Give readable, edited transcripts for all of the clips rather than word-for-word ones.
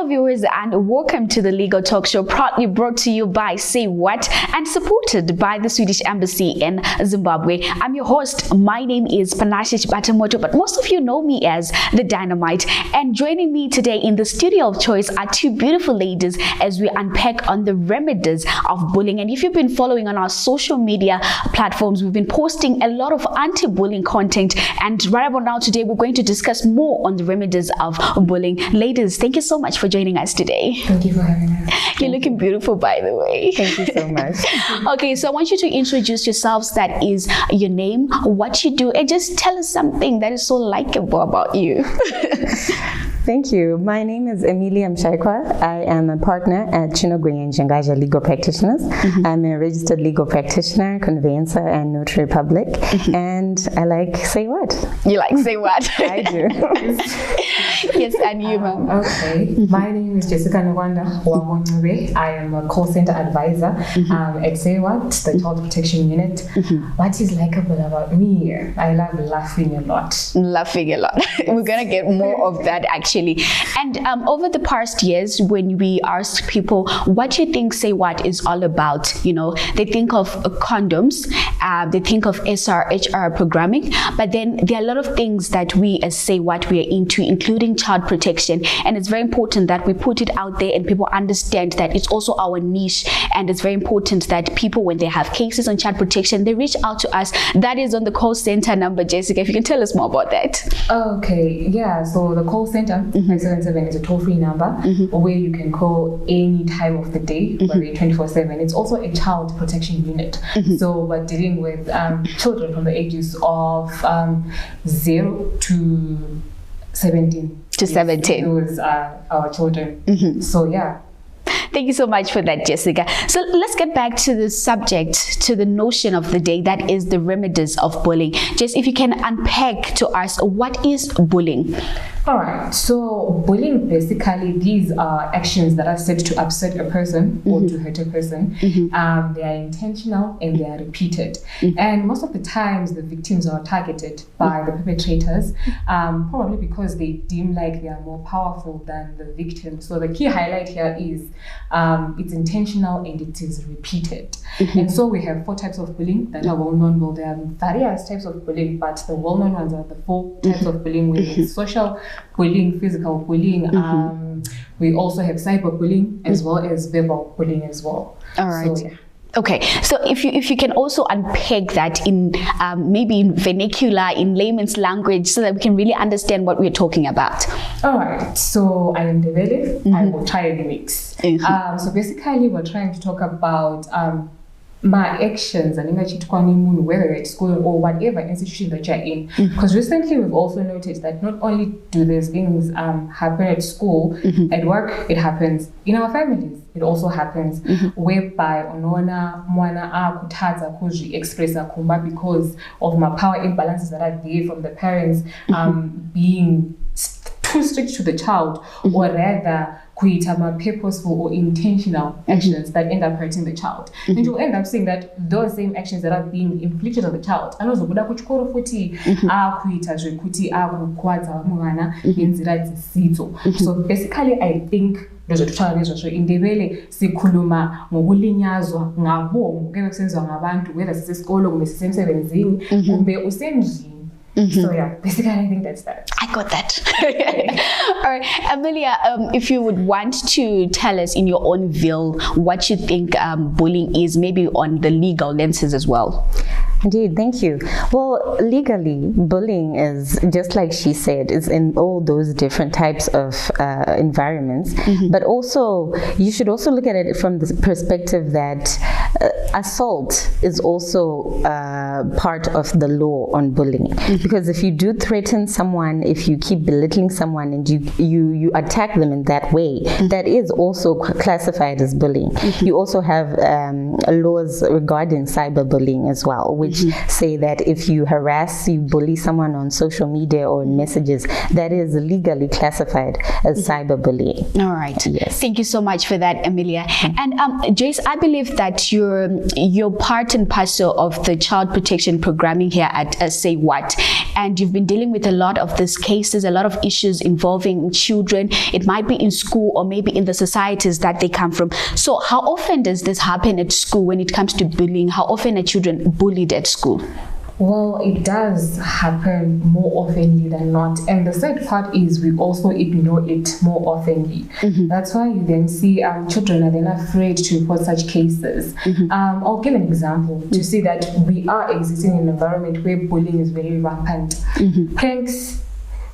Hello viewers and welcome to the Legal Talk Show, proudly brought to you by Say What and supported by the Swedish Embassy in Zimbabwe. I'm your host. My name is Panashe Chibatamoto, but most of you know me as the Dynamite. And joining me today in the studio of choice are two beautiful ladies as we unpack on the remedies of bullying. And if you've been following on our social media platforms, we've been posting a lot of anti-bullying content. And right about now today, we're going to discuss more on the remedies of bullying. Ladies, thank you so much for joining us today. Thank you for having us. You're looking beautiful, by the way. Thank you so much. Okay, so I want you to introduce yourselves. That is your name, what you do, and just tell us something that is so likable about you. Thank you. My name is Emilia Mshaikwa. I am a partner at Chinogwe and Jangaja Legal Practitioners. I'm a registered legal practitioner, conveyancer, and notary public. And I like Say What. You like Say What? I do. Yes, and you, ma'am. Okay. My name is Jessica Nwanda Wamonwe. I am a call center advisor at SAYWHAT, the Child Protection Unit. What is likable about me? I love laughing a lot. Laughing a lot. We're going to get more of that actually. And over the past years, when we ask people what you think Say What is all about, you know, they think of condoms, they think of SRHR programming, but then there are a lot of things that we as Say What we are into, including child protection. And it's very important that we put it out there and people understand that it's also our niche. And it's very important that people, when they have cases on child protection, they reach out to us. That is on the call center number. Jessica, if you can tell us more about that. Okay, yeah, so the call center 977 is a toll-free number where you can call any time of the day, 24/7. It's also a child protection unit. So we're dealing with children from the ages of 0 to 17. To 17. Those are our children. So yeah. Thank you so much for that, Jessica. So let's get back to the subject, to the notion of the day, that is the remedies of bullying. Just if you can unpack to us, what is bullying? All right, so bullying, basically, these are actions that are said to upset a person or to hurt a person. They are intentional and they are repeated. And most of the times, the victims are targeted by the perpetrators, probably because they deem like they are more powerful than the victim. So the key highlight here is it's intentional and it is repeated. And so we have 4 types of bullying that are well known. Well, there are various types of bullying, but the well known ones are the 4 types of bullying, which is social bullying, physical bullying. We also have cyberbullying as well as verbal bullying as well. All right. So, yeah. Okay, so if you can also unpack that in maybe in vernacular, in layman's language, so that we can really understand what we're talking about. All right, so I am Ndebele. I will try and mix. So basically, we're trying to talk about my actions, and whether it's school or whatever institution that you're in. Because recently we've also noticed that not only do these things happen at school, at work it happens, in our families it also happens, whereby onona mwana akuthatha kuzvi-expressa kumba because of my power imbalances that are there from the parents being too strict to the child, or rather kuita purposeful or intentional actions that end up hurting the child. And you'll end up seeing that those same actions that are being inflicted on the child anozobuda kuchikoro futi akuita zvekuti akukwadza mwana nenzira dzisidzo. So basically I think ndozotutaura nezvazvo indebele sikhuluma ngokulinyazwa ngabomu kube kusenzwa ngabantu, whether sisesikolo kumbe sisemsebenzini kumbe usendlini. So yeah, basically I think that's that. I got that. All right, Amelia, if you would want to tell us in your own view what you think bullying is, maybe on the legal lenses as well. Indeed, thank you. Well, legally, bullying is, just like she said, is in all those different types of environments. But also, you should also look at it from the perspective that assault is also part of the law on bullying. Because if you do threaten someone, if you keep belittling someone and you attack them in that way, that is also classified as bullying. You also have laws regarding cyberbullying as well, which say that if you harass, you bully someone on social media or in messages, that is legally classified as cyberbullying. All right. Yes. Thank you so much for that, Amelia. And Jace, I believe that you're part and parcel of the child protection programming here at Say What. and you've been dealing with a lot of these cases, a lot of issues involving children. It might be in school or maybe in the societies that they come from. So how often does this happen at school when it comes to bullying? How often are children bullied at school? Well, it does happen more oftenly than not. And the sad part is we also ignore it more oftenly. That's why you then see children are then afraid to report such cases. I'll give an example to see that we are existing in an environment where bullying is very rampant. Pranks,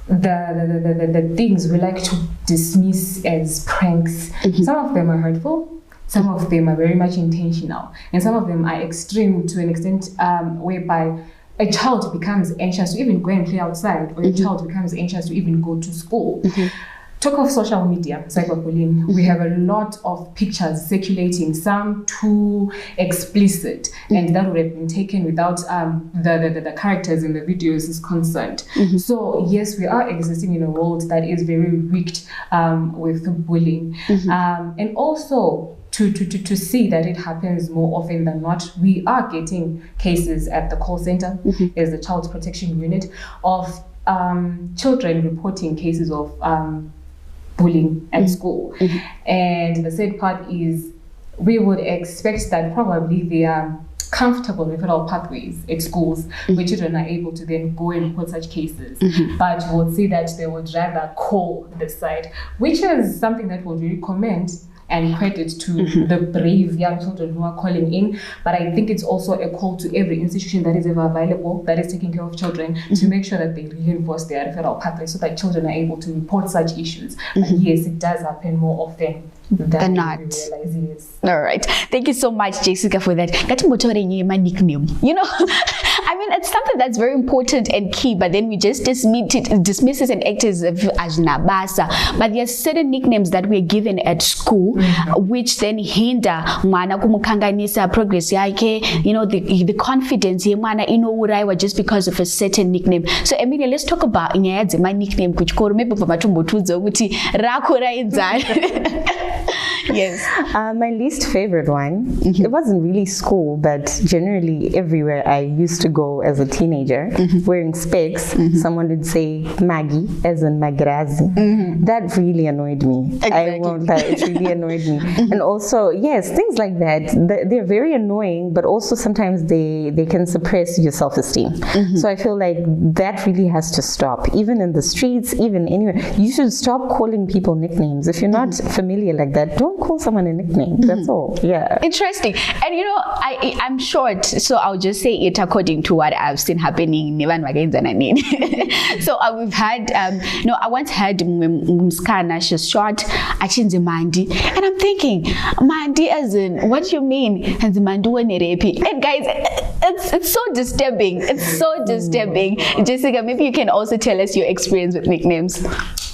the things we like to dismiss as pranks, some of them are hurtful. Some of them are very much intentional, and some of them are extreme to an extent whereby a child becomes anxious to even go and play outside, or a child becomes anxious to even go to school. Talk of social media, cyberbullying, we have a lot of pictures circulating, some too explicit, and that would have been taken without the characters in the videos is concerned. So yes, we are existing in a world that is very rigged with bullying. And also, to see that it happens more often than not, we are getting cases at the call center, as the Child Protection Unit, of children reporting cases of bullying at school. And the sad part is we would expect that probably they are comfortable referral pathways at schools where children are able to then go and report such cases. But we'll see that they would rather call this side, which is something that we'll really commend and credit to the brave young children who are calling in. But I think it's also a call to every institution that is ever available, that is taking care of children, to make sure that they reinforce their referral pathways so that children are able to report such issues. But yes, it does happen more often than not. Realize, yes. All right. Thank you so much, Jessica, for that. You know, I mean, it's something that's very important and key, but then we just dismiss it and act as nabasa. But there's certain nicknames that we're given at school, which then hinder mwana kumukanganisa progress yake, you know, the confidence mwana inouraiwa just because of a certain nickname. So Emilia, let's talk about my nickname kuchikoro maybe pamatumbotudzo kuti rakura inzari. Yes. My least favorite one, it wasn't really school, but generally everywhere I used to go as a teenager, wearing specs, someone would say Maggie, as in Magrazi. That really annoyed me. Exactly. I won't lie, it really annoyed me. And also, yes, things like that, they're very annoying, but also sometimes they can suppress your self-esteem. So I feel like that really has to stop. Even in the streets, even anywhere, you should stop calling people nicknames. If you're not familiar like that, don't call someone a nickname. That's all. Yeah. Interesting. And you know, I'm short, so I'll just say it according to what I've seen happening. So we've had, I once had Mskana, she's short, Achinze Mandi, and I'm thinking, Mandi as in, what do you mean? And the Mandu and guys, it's so disturbing. It's so disturbing. Jessica, maybe you can also tell us your experience with nicknames.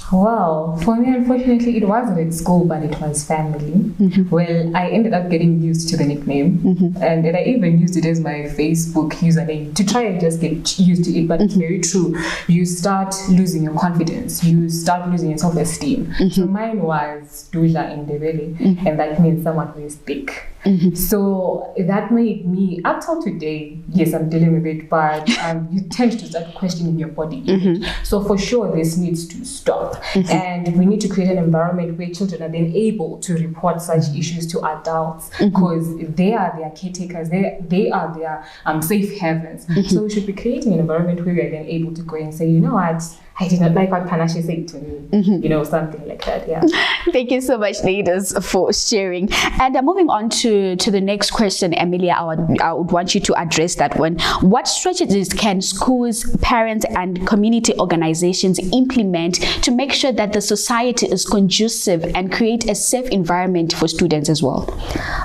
Well, for me, unfortunately, it wasn't at school, but it was family. Well, I ended up getting used to the nickname, and I even used it as my Facebook username to try and just get used to it. But it's very true. You start losing your confidence. You start losing your self-esteem. So mine was Duja in Ndebele, and that means someone who is thick. So that made me, up till today, yes, I'm dealing with it, but you tend to start questioning your body image. So for sure, this needs to stop. And we need to create an environment where children are then able to report such issues to adults, because they are their caretakers, they are their safe havens. So we should be creating an environment where we are then able to go and say, you know what, I did not like what Panashe said to me, you know, something like that. Yeah. Thank you so much, ladies, for sharing. And moving on to the next question, Emilia, I would want you to address that one. What strategies can schools, parents, and community organizations implement to make sure that the society is conducive and create a safe environment for students as well?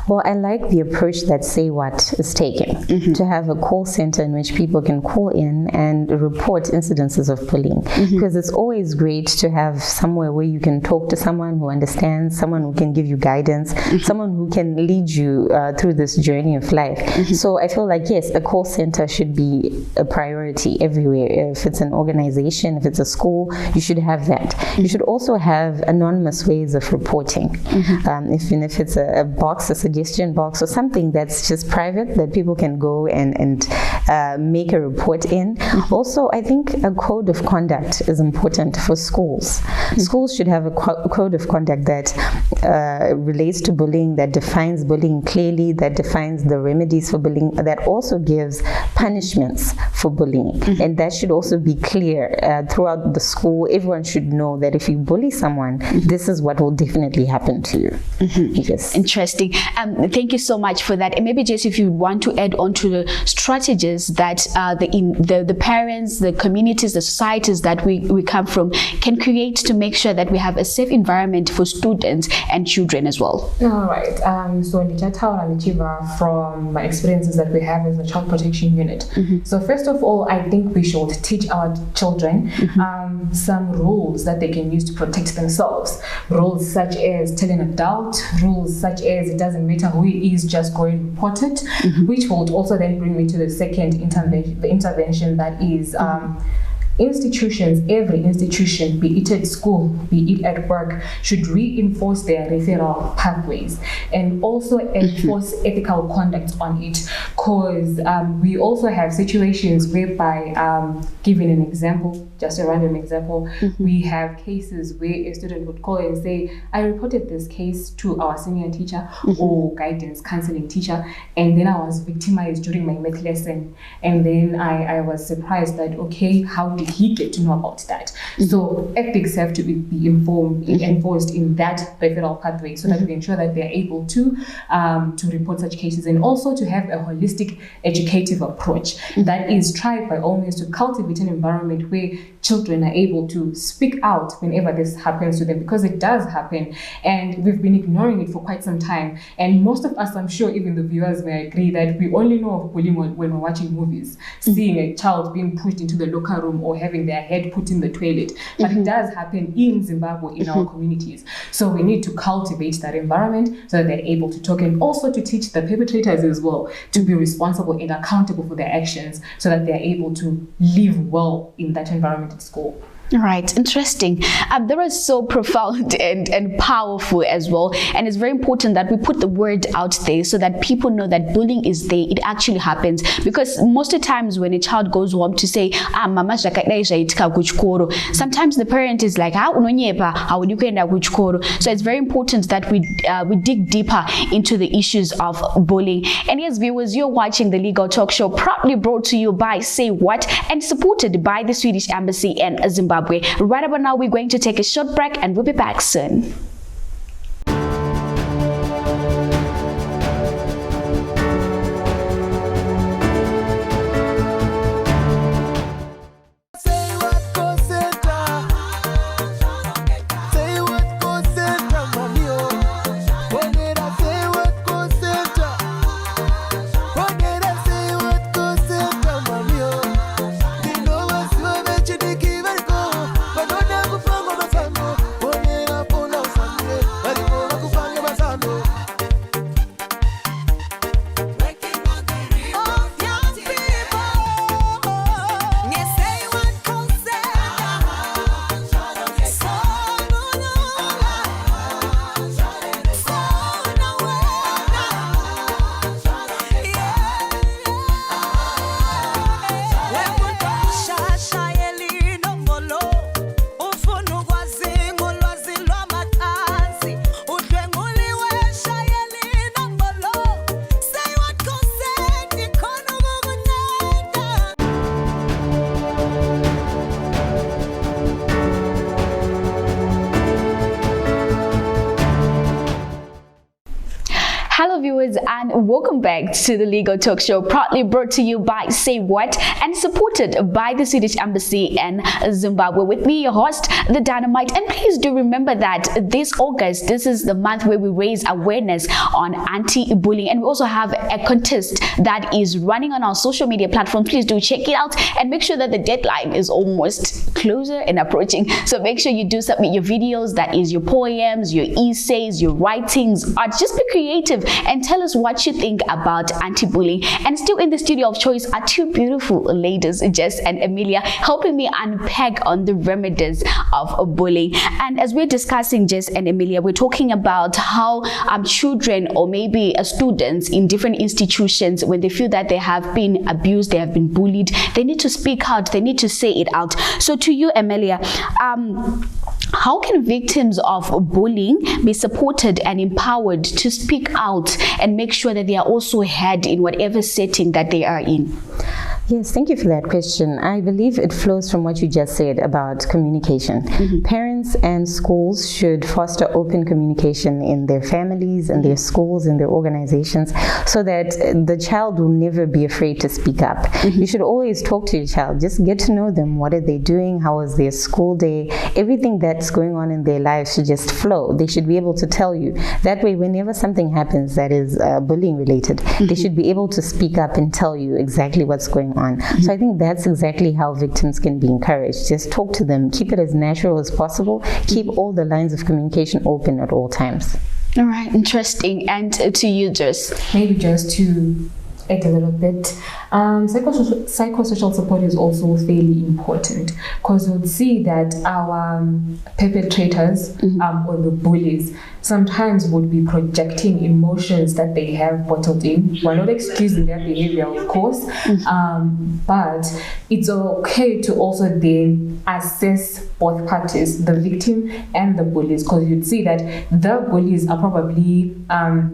Well, I like the approach that SAYWHAT is taking, to have a call center in which people can call in and report incidences of bullying. Because it's always great to have somewhere where you can talk to someone who understands, someone who can give you guidance, someone who can lead you through this journey of life. So I feel like, yes, a call center should be a priority everywhere. If it's an organization, if it's a school, you should have that. You should also have anonymous ways of reporting. If it's a box, a suggestion box, or something that's just private that people can go and make a report in. Also, I think a code of conduct is important for schools. Schools should have a code of conduct that relates to bullying, that defines bullying clearly, that defines the remedies for bullying, that also gives punishments for bullying. And that should also be clear throughout the school. Everyone should know that if you bully someone, this is what will definitely happen to you. Yes. Interesting. Thank you so much for that. And maybe just if you want to add on to the strategies that the parents, the communities, the societies that we come from can create to make sure that we have a safe environment for students and children as well. All right. So from my experiences that we have as a child protection unit. So first of all, I think we should teach our children some rules that they can use to protect themselves. Rules such as telling an adult, rules such as it doesn't matter who he is, just go and report it, which will also then bring me to the second intervention, that is institutions, every institution, be it at school, be it at work, should reinforce their referral pathways and also enforce ethical conduct on it, because we also have situations whereby, giving an example, just a random example, we have cases where a student would call and say, I reported this case to our senior teacher or guidance counseling teacher, and then I was victimized during my math lesson, and then I was surprised that, okay, how did he get to know about that? So ethics have to be enforced in that referral pathway, so that we ensure that they are able to report such cases, and also to have a holistic educative approach that is tried by all means to cultivate an environment where children are able to speak out whenever this happens to them, because it does happen and we've been ignoring it for quite some time. And most of us, I'm sure even the viewers may agree, that we only know of bullying when we're watching movies, seeing a child being pushed into the locker room or having their head put in the toilet. But it does happen in Zimbabwe, in our communities. So we need to cultivate that environment so that they're able to talk, and also to teach the perpetrators as well to be responsible and accountable for their actions, so that they're able to live well in that environment at school. Right, interesting. That was so profound and powerful as well. And it's very important that we put the word out there so that people know that bullying is there. It actually happens. Because most of the times when a child goes home to say, mama, sometimes the parent is like, how would you get? So it's very important that we dig deeper into the issues of bullying. And yes, viewers, you're watching the Legal Talk Show, proudly brought to you by Say What and supported by the Swedish Embassy in Zimbabwe. Right about now, we're going to take a short break and we'll be back soon. Hello viewers, and welcome back to the Legal Talk Show, proudly brought to you by Say What and supported by the Swedish Embassy in Zimbabwe. With me, your host, the Dynamite. And please do remember that this August, this is the month where we raise awareness on anti-bullying, and we also have a contest that is running on our social media platform. Please do check it out and make sure that the deadline is almost closer and approaching. So make sure you do submit your videos, that is your poems, your essays, your writings, art. Just be creative and tell tell us what you think about anti-bullying. And still in the studio of choice are two beautiful ladies, Jess and Amelia, helping me unpack on the remedies of bullying. And as we're discussing, Jess and Amelia, we're talking about how children or maybe students in different institutions, when they feel that they have been abused, they have been bullied, they need to speak out, they need to say it out. So to you, Amelia, how can victims of bullying be supported and empowered to speak out and make sure that they are also heard in whatever setting that they are in? Yes, thank you for that question. I believe it flows from what you just said about communication. Parents and schools should foster open communication in their families and their schools and their organizations so that the child will never be afraid to speak up. You should always talk to your child. Just get to know them. What are they doing? How was their school day? Everything that's going on in their lives should just flow. They should be able to tell you. That way, whenever something happens that is bullying related, they should be able to speak up and tell you exactly what's going on. So I think that's exactly how victims can be encouraged. Just talk to them, keep it as natural as possible, keep all the lines of communication open at all times. All right, interesting. And to you, Jess? Maybe just to add a little bit, psychosocial support is also fairly important, because you'll see that our perpetrators or the bullies sometimes would be projecting emotions that they have bottled in. We're not excusing their behavior, of course, but it's okay to also then assess both parties, the victim and the bullies, because you'd see that the bullies are probably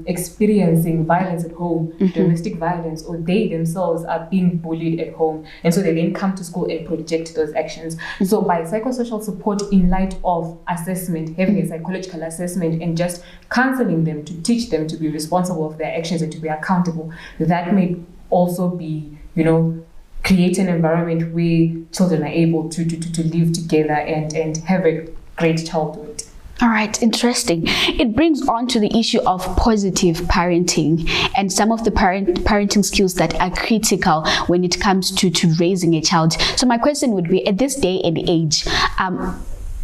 experiencing violence at home, domestic violence, or they themselves are being bullied at home, and so they then come to school and project those actions. So by psychosocial support in light of assessment, having a psychological assessment and just counseling them to teach them to be responsible of their actions and to be accountable, that may also be, create an environment where children are able to live together and have a great childhood. All right, interesting. It brings on to the issue of positive parenting and some of the parenting skills that are critical when it comes to raising a child. So my question would be, at this day and age,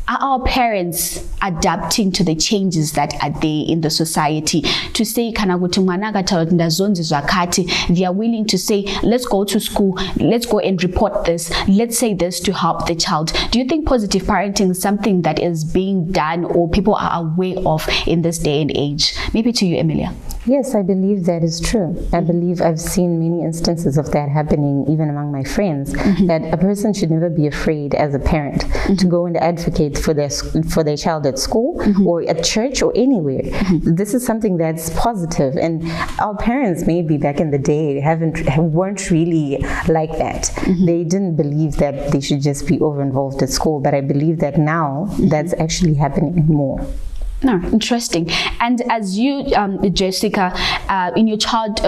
are our parents adapting to the changes that are there in the society? To say, they are willing to say, let's go to school, let's go and report this, let's say this to help the child. Do you think positive parenting is something that is being done or people are aware of in this day and age? Maybe to you, Amelia. Yes, I believe that is true. I believe I've seen many instances of that happening even among my friends, that a person should never be afraid as a parent to go and advocate for their child at school or at church or anywhere. This is something that's positive, and our parents maybe back in the day weren't really like that. They didn't believe that they should just be over involved at school, but I believe that now that's actually happening more. No, interesting. And as you, Jessica, in your child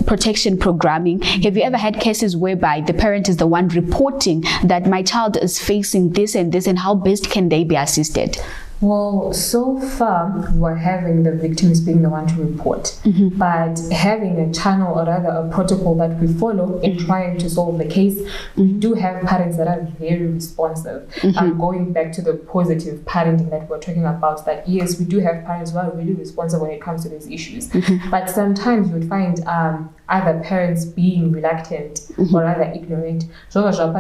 protection programming, have you ever had cases whereby the parent is the one reporting that my child is facing this, and how best can they be assisted? Well, so far, we're having the victims being the one to report, but having a channel or rather a protocol that we follow in trying to solve the case, we do have parents that are very responsive. Going back to the positive parenting that we're talking about, that yes, we do have parents who are really responsive when it comes to these issues, but sometimes you would find other parents being reluctant or rather ignorant. So as well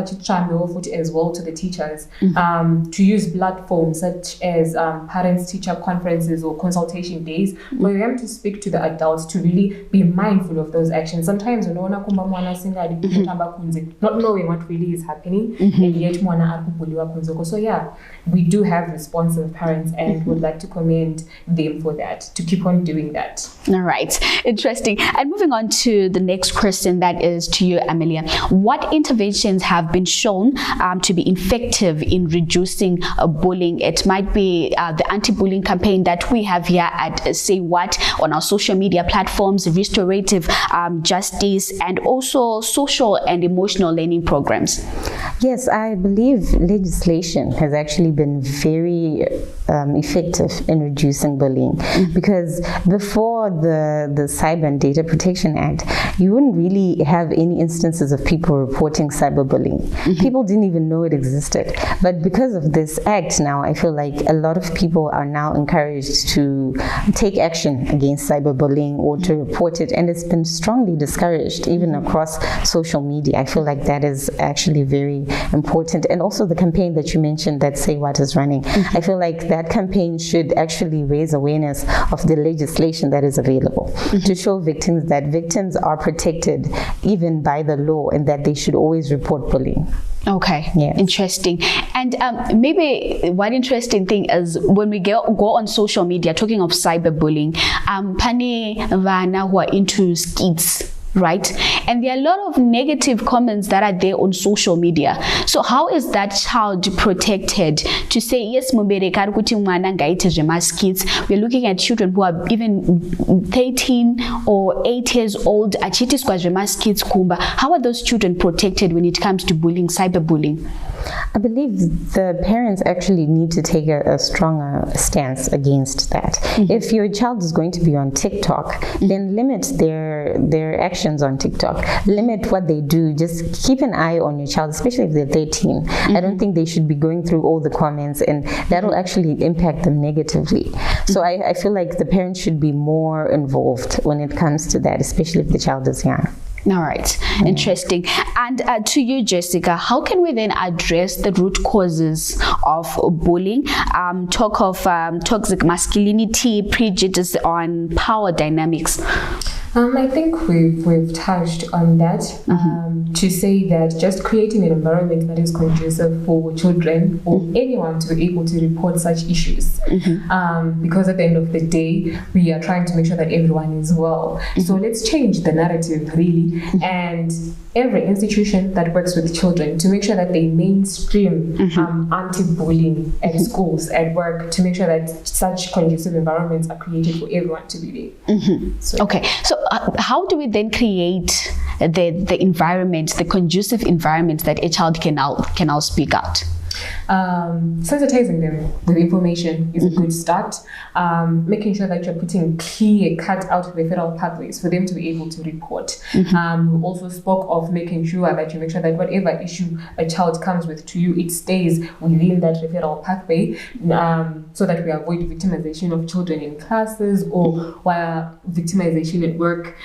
to the teachers to use platforms such as parents-teacher conferences or consultation days for them to speak to the adults to really be mindful of those actions. Sometimes not knowing what really is happening, and yet so yeah, we do have responsive parents and would like to commend them for that, to keep on doing that. All right, interesting. And moving on to the next question, that is to you, Amelia. What interventions have been shown to be effective in reducing bullying? It might be the anti-bullying campaign that we have here at Say What on our social media platforms, restorative justice, and also social and emotional learning programs. Yes, I believe legislation has actually been very effective in reducing bullying, because before the Cyber and Data Protection Act, you wouldn't really have any instances of people reporting cyberbullying. People didn't even know it existed. But because of this act now, I feel like a lot of people are now encouraged to take action against cyberbullying or to report it, and it's been strongly discouraged even across social media. I feel like that is actually very important. And also the campaign that you mentioned that SAYWHAT is running, I feel like that campaign should actually raise awareness of the legislation that is available to show victims that victims are protected even by the law, and that they should always report bullying. Okay, yes. Interesting. And maybe one interesting thing is when we go on social media, talking of cyberbullying, Pani Vana who are into skits, right? And there are a lot of negative comments that are there on social media. So how is that child protected to say, yes, we're looking at children who are even 13 or 8 years old. How are those children protected when it comes to bullying, cyberbullying? I believe the parents actually need to take a stronger stance against that. If your child is going to be on TikTok, then limit their actions on TikTok. Limit what they do. Just keep an eye on your child, especially if they're 13. I don't think they should be going through all the comments, and that will actually impact them negatively. So I feel like the parents should be more involved when it comes to that, especially if the child is young. All right, interesting. And to you, Jessica, how can we then address the root causes of bullying? Talk of toxic masculinity, prejudice on power dynamics. I think we've touched on that, to say that just creating an environment that is conducive for children or anyone to be able to report such issues, because at the end of the day, we are trying to make sure that everyone is well. So let's change the narrative really, and every institution that works with children to make sure that they mainstream anti-bullying at schools, at work, to make sure that such conducive environments are created for everyone to be there. Okay, so how do we then create the environment, the conducive environment that a child can now speak out? Sensitizing them with information is a good start. Making sure that you're putting clear cut out referral pathways for them to be able to report. We also spoke of making sure that you make sure that whatever issue a child comes with to you, it stays within that referral pathway, so that we avoid victimization of children in classes or while victimization at work.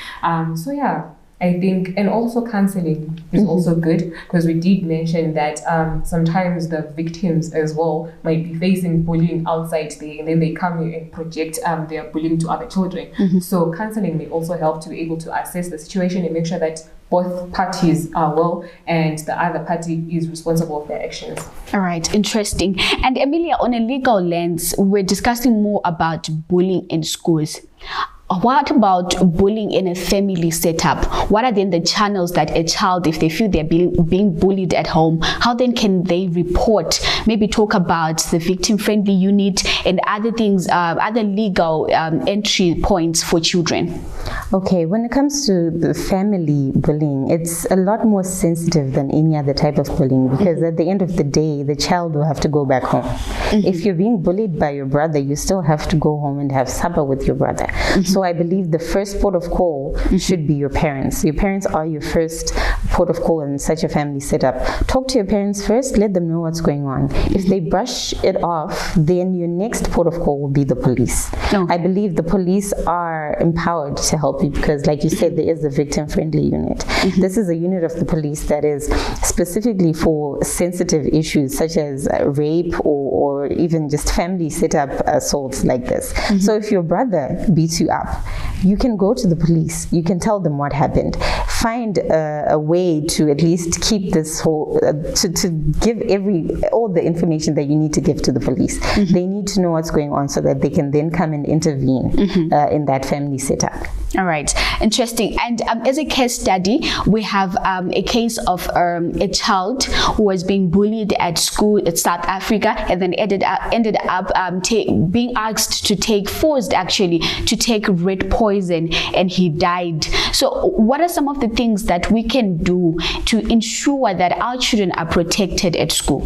So yeah, I think, and also counseling is also good, because we did mention that sometimes the victims as well might be facing bullying outside there, and then they come here and project their bullying to other children. So counseling may also help to be able to assess the situation and make sure that both parties are well and the other party is responsible for their actions. All right, interesting. And Emilia, on a legal lens, we're discussing more about bullying in schools. What about bullying in a family setup? What are then the channels that a child, if they feel they're being bullied at home, how then can they report? Maybe talk about the victim-friendly unit and other things, other legal entry points for children. Okay, when it comes to the family bullying, it's a lot more sensitive than any other type of bullying, because at the end of the day, the child will have to go back home. If you're being bullied by your brother, you still have to go home and have supper with your brother. So I believe the first port of call should be your parents. Your parents are your first port of call in such a family setup. Talk to your parents first, let them know what's going on. If they brush it off, then your next port of call will be the police. I believe the police are empowered to help you, because like you said, there is a victim-friendly unit. This is a unit of the police that is specifically for sensitive issues such as rape or even just family setup assaults like this. So if your brother beats you up, you can go to the police. You can tell them what happened. Find a way to at least keep this whole, to give all the information that you need to give to the police. They need to know what's going on so that they can then come and intervene in that family setup. All right, interesting. And as a case study, we have a case of a child who was being bullied at school in South Africa, and then ended up being asked to take red poison, and he died. So what are some of the things that we can do to ensure that our children are protected at school?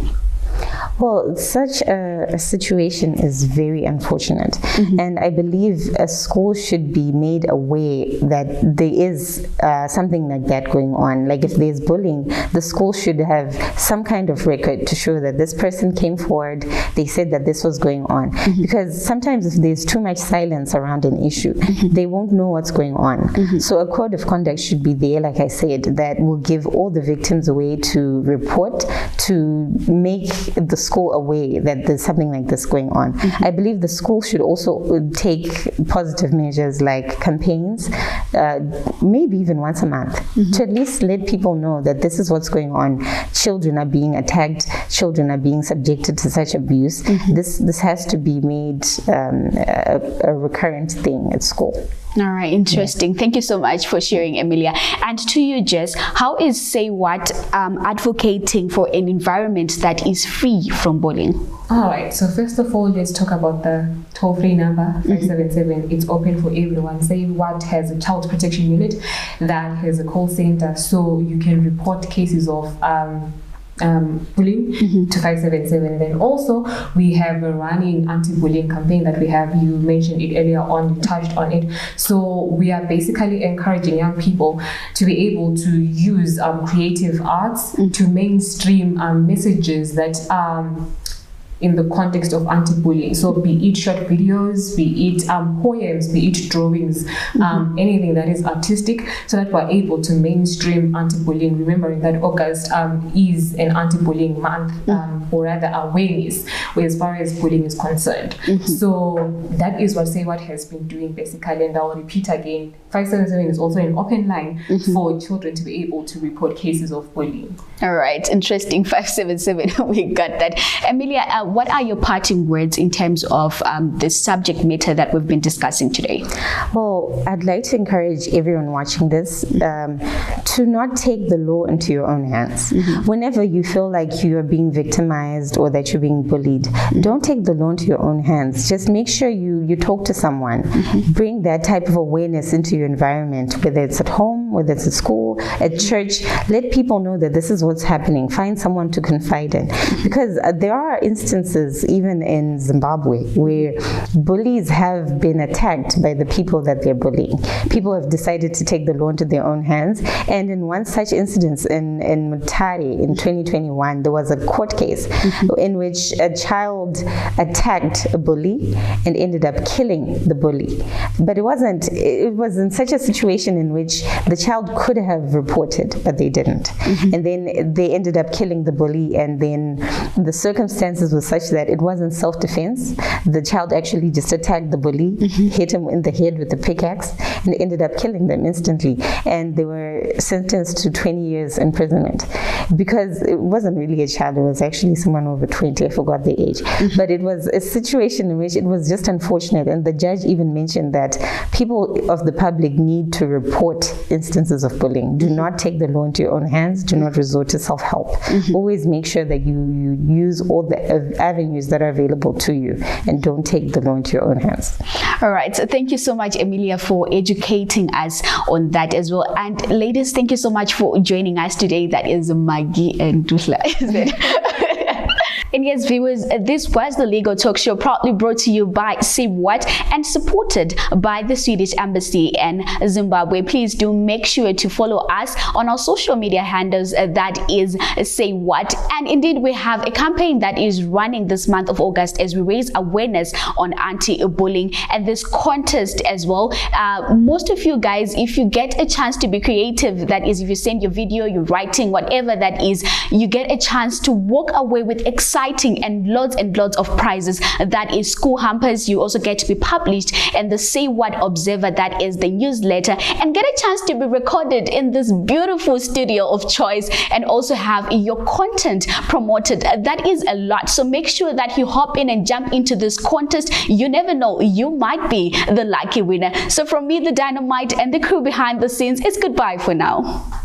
Well, such a situation is very unfortunate, and I believe a school should be made aware that there is something like that going on. Like if there's bullying, the school should have some kind of record to show that this person came forward, they said that this was going on. Because sometimes if there's too much silence around an issue, they won't know what's going on. So a code of conduct should be there, like I said, that will give all the victims a way to report, to make the school aware that there's something like this going on. I believe the school should also take positive measures like campaigns, maybe even once a month, to at least let people know that this is what's going on. Children are being attacked, children are being subjected to such abuse. This has to be made a recurrent thing at school. All right, interesting. Thank you so much for sharing, Emilia. And to you, Jess, how is SAYWHAT advocating for an environment that is free from bullying? All right, so first of all, let's talk about the toll-free number, 577. It's open for everyone. SAYWHAT has a child protection unit that has a call center, so you can report cases of bullying to 577. Then also we have a running anti-bullying campaign that we have. You mentioned it earlier on, you touched on it. So we are basically encouraging young people to be able to use creative arts to mainstream messages that in the context of anti-bullying. So be it short videos, be it poems, be it drawings, anything that is artistic, so that we're able to mainstream anti-bullying, remembering that August is an anti-bullying month, or rather awareness as far as bullying is concerned. So that is what SAYWHAT has been doing basically, and I'll repeat again, 577 is also an open line for children to be able to report cases of bullying. All right, interesting. 577, we got that. Emilia, what are your parting words in terms of the subject matter that we've been discussing today? Well, I'd like to encourage everyone watching this to not take the law into your own hands. Whenever you feel like you are being victimized or that you're being bullied, don't take the law into your own hands. Just make sure you talk to someone. Bring that type of awareness into your environment, whether it's at home, whether it's at school, at church. Let people know that this is what's happening. Find someone to confide in. Because there are instances, even in Zimbabwe, where bullies have been attacked by the people that they're bullying. People have decided to take the law into their own hands. And in one such incident in Mutare in 2021, there was a court case in which a child attacked a bully and ended up killing the bully. But it was in such a situation in which the child could have reported, but they didn't. And then they ended up killing the bully, and then the circumstances were such that it wasn't self-defense. The child actually just attacked the bully, hit him in the head with a pickaxe, and ended up killing them instantly. And they were sentenced to 20 years imprisonment, because it wasn't really a child, it was actually someone over 20, I forgot the age. But it was a situation in which it was just unfortunate, and the judge even mentioned that people of the public need to report instances of bullying. Do not take the law into your own hands. Do not resort to self-help. Always make sure that you use all the avenues that are available to you, and don't take the law into your own hands. All right, so thank you so much, Emilia, for educating us on that as well. And ladies, thank you so much for joining us today. That is Maggie and Dusla, is it? And yes, viewers, this was the Legal Talk Show, proudly brought to you by SAYWHAT and supported by the Swedish Embassy in Zimbabwe. Please do make sure to follow us on our social media handles, that is SAYWHAT. And indeed, we have a campaign that is running this month of August as we raise awareness on anti-bullying, and this contest as well. Most of you guys, if you get a chance to be creative, that is, if you send your video, your writing, whatever that is, you get a chance to walk away with excitement exciting and loads of prizes. That is school hampers. You also get to be published in the Say What Observer, that is the newsletter, and get a chance to be recorded in this beautiful studio of choice, and also have your content promoted. That is a lot. So make sure that you hop in and jump into this contest. You never know, you might be the lucky winner. So from me, the Dynamite, and the crew behind the scenes, it's goodbye for now.